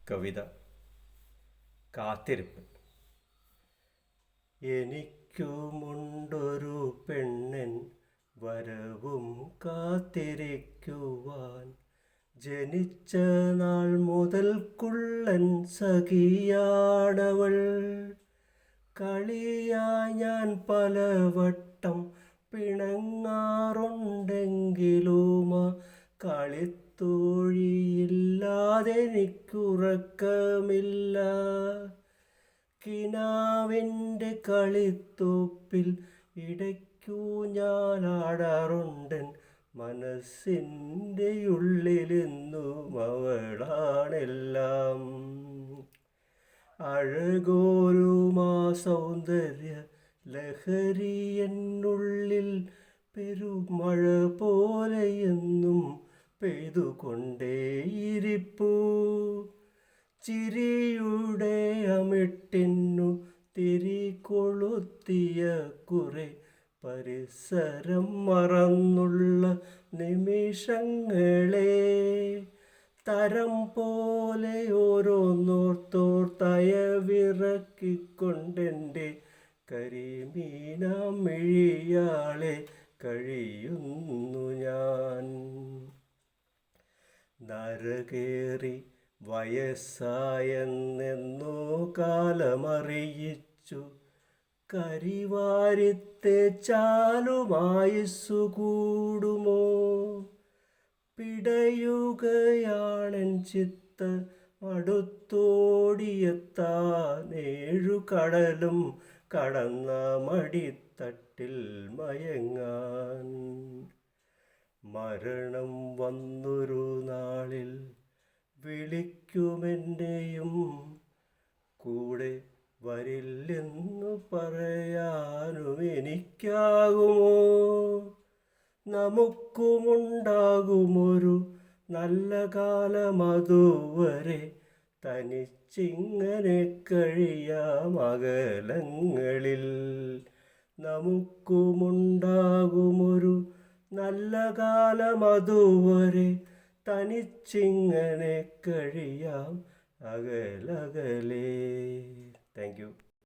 കവിത കാത്തിരിപ്പ്. എനിക്കുമുണ്ടൊരു പെണ്ണൻ വരവും കാത്തിരിക്കുവാൻ, ജനിച്ച നാൾ മുതൽക്കുള്ളൻ സഖിയാണവൾ. കളിയായി ഞാൻ പലവട്ടം പിണങ്ങാറുണ്ടെങ്കിലും കളിത്തോഴിയില്ലാതെനിക്കുറക്കമില്ല. കിനാവിൻ്റെ കളിത്തോപ്പിൽ ഇടയ്ക്കു ഞാനാടാറുണ്ടൻ മനസ്സിൻ്റെ ഉള്ളിലെന്നും അവളാണെല്ലാം. അഴകോരുമാ സൗന്ദര്യ ലഹരി എന്നുള്ളിൽ പെരുമഴ പോലെയെന്നും പെയ്തുകൊണ്ടേയിരിപ്പൂ. ചിരിയുടെ അമിട്ടിന്നു തിരികൊളുത്തിയ കുറെ പരിസരം മറന്നുള്ള നിമിഷങ്ങളെ തരം പോലെ ഓരോന്നോർത്തോർത്തയവിറക്കിക്കൊണ്ടെൻ്റെ കരിമീനാം മിഴിയാളെ കഴിയുന്നു ഞാൻ. നരകേറി വയസ്സായെന്നോ കാലമറിയിച്ചു, കരിവാരിത്തേച്ചാലുമായുസ്സു കൂടുമോ? പിടയുകയാണെൻ ചിത്തം അടുത്തോടിയെത്താനേഴു കടലും കടന്ന മടിത്തട്ടിൽ മയങ്ങാൻ. മരണം വന്നൊരു നാളിൽ വിളിക്കുമെന്നെയും, കൂടെ വരില്ലെന്നു പറയാനും എനിക്കാകുമോ? നമുക്കുമുണ്ടാകുമൊരു നല്ല കാലമതുവരെ തനിച്ചിങ്ങനെ കഴിയാം അകലങ്ങളിൽ. നമുക്കുമുണ്ടാകുമൊരു നല്ല കാലമതുവരെ തനിച്ചിങ്ങനെ കഴിയാം അകലകലേ. Thank you.